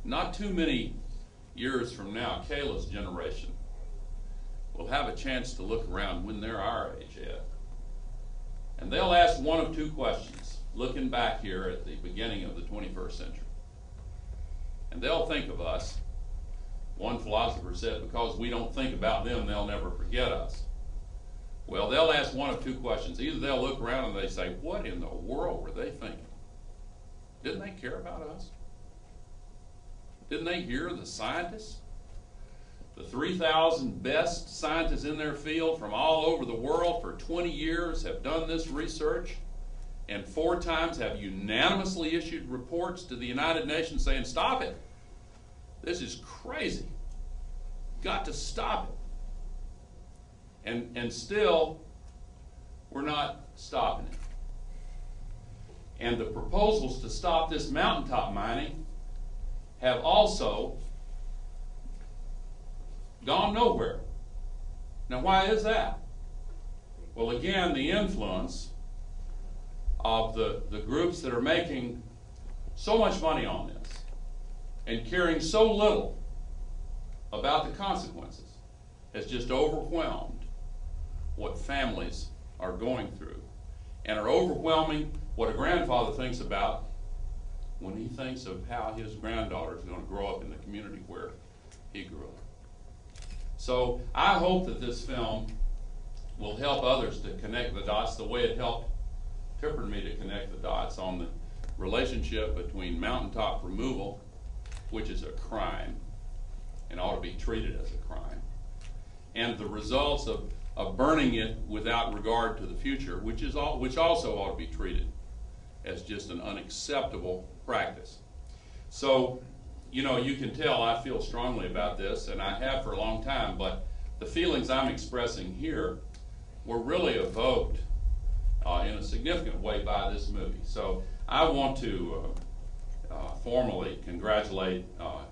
not too many years from now, Kayla's generation will have a chance to look around when they're our age, Ed. And they'll ask one of two questions, looking back here at the beginning of the 21st century. And they'll think of us. One philosopher said, because we don't think about them, they'll never forget us. Well, they'll ask one of two questions. Either they'll look around and they say, what in the world were they thinking? Didn't they care about us? Didn't they hear the scientists? The 3,000 best scientists in their field from all over the world for 20 years have done this research, and 4 times have unanimously issued reports to the United Nations saying, stop it. This is crazy. Got to stop it. And still, we're not stopping it. And the proposals to stop this mountaintop mining have also gone nowhere. Now, why is that? Well, again, the influence of the groups that are making so much money on this and caring so little about the consequences has just overwhelmed what families are going through, and are overwhelming what a grandfather thinks about when he thinks of how his granddaughter is going to grow up in the community where he grew up. So I hope that this film will help others to connect the dots the way it helped Tipper and me to connect the dots on the relationship between mountaintop removal, which is a crime and ought to be treated as a crime, and the results of burning it without regard to the future, which also ought to be treated as just an unacceptable practice. So, you know, you can tell I feel strongly about this, and I have for a long time, but the feelings I'm expressing here were really evoked in a significant way by this movie. So I want to formally congratulate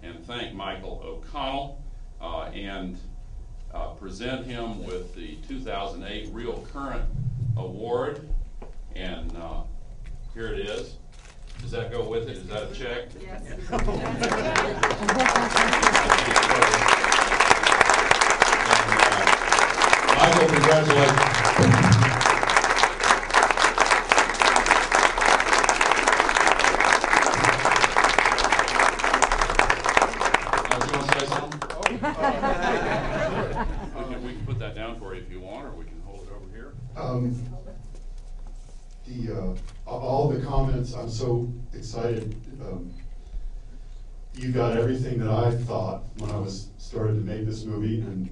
and thank Michael O'Connell and present him with the 2008 Real Current Award. And here it is. Does that go with it? Is that a check? Yes. Michael, congratulations. We can put that down for you if you want, or we can hold it over here. All the comments, I'm so excited. You got everything that I thought when I started to make this movie, and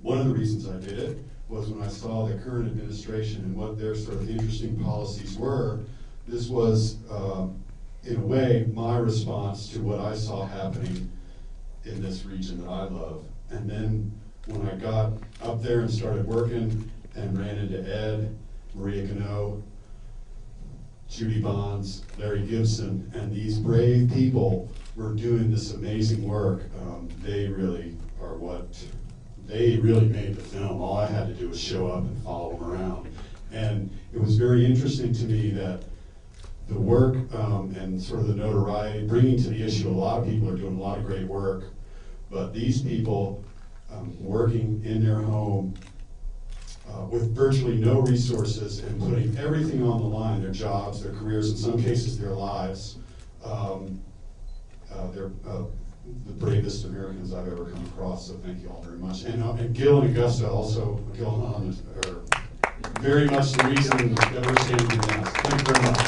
one of the reasons I did it was when I saw the current administration and what their sort of interesting policies were. This was, in a way, my response to what I saw happening in this region that I love. And then when I got up there and started working and ran into Ed, Maria Gano, Judy Bonds, Larry Gibson, and these brave people were doing this amazing work. They really made the film. All I had to do was show up and follow them around. And it was very interesting to me that the work and sort of the notoriety, bringing to the issue, a lot of people are doing a lot of great work, but these people working in their home with virtually no resources and putting everything on the line, their jobs, their careers, in some cases their lives. They're the bravest Americans I've ever come across, so thank you all very much. And Gil and Augusta also, Gil and Helen, are very much the reason that we're standing here now. Thank you very much.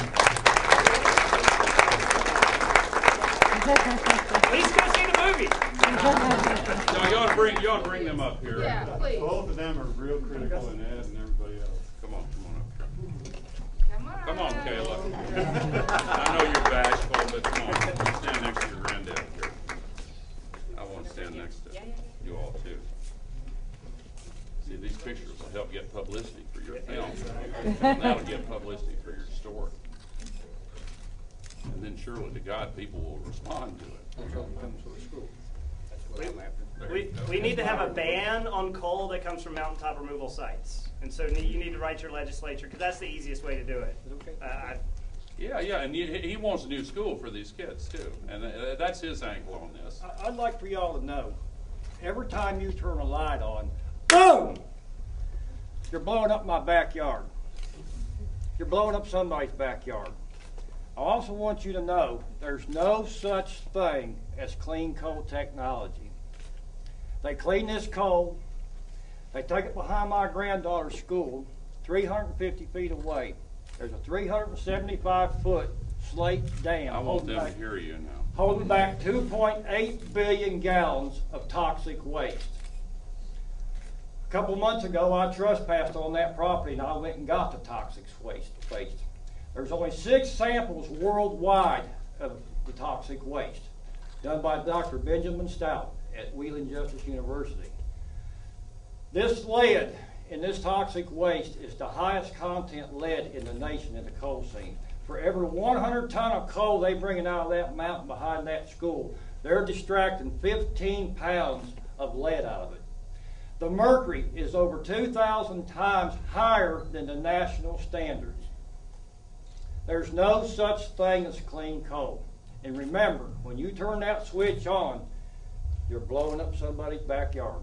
Please go see the movie. No, you ought to bring them up here. Yeah, please. Both of them are real critical, and Ed and everybody else. Come on up here. Come on. Come on, Kayla. I know you're bashful, but come on. Stand next to your granddad here. I want to stand next to you all, too. See, these pictures will help get publicity for your film. And that'll get publicity for your story. And then surely to God, people will respond to it. We need to have a ban on coal that comes from mountaintop removal sites. And so you need to write your legislature, because that's the easiest way to do it. Yeah, yeah, and he wants a new school for these kids too, and that's his angle on this. I'd like for y'all to know, every time you turn a light on, boom! You're blowing up my backyard. You're blowing up somebody's backyard. I also want you to know there's no such thing as clean coal technology. They clean this coal, they take it behind my granddaughter's school, 350 feet away. There's a 375-foot slate dam. I want them to hear you now. Holding back 2.8 billion gallons of toxic waste. A couple months ago, I trespassed on that property and I went and got the toxic waste. There's only 6 samples worldwide of the toxic waste, done by Dr. Benjamin Stout at Wheeling Justice University. This lead in this toxic waste is the highest content lead in the nation in the coal seam. For every 100 ton of coal they bringing out of that mountain behind that school, they're extracting 15 pounds of lead out of it. The mercury is over 2,000 times higher than the national standards. There's no such thing as clean coal. And remember, when you turn that switch on, you're blowing up somebody's backyard.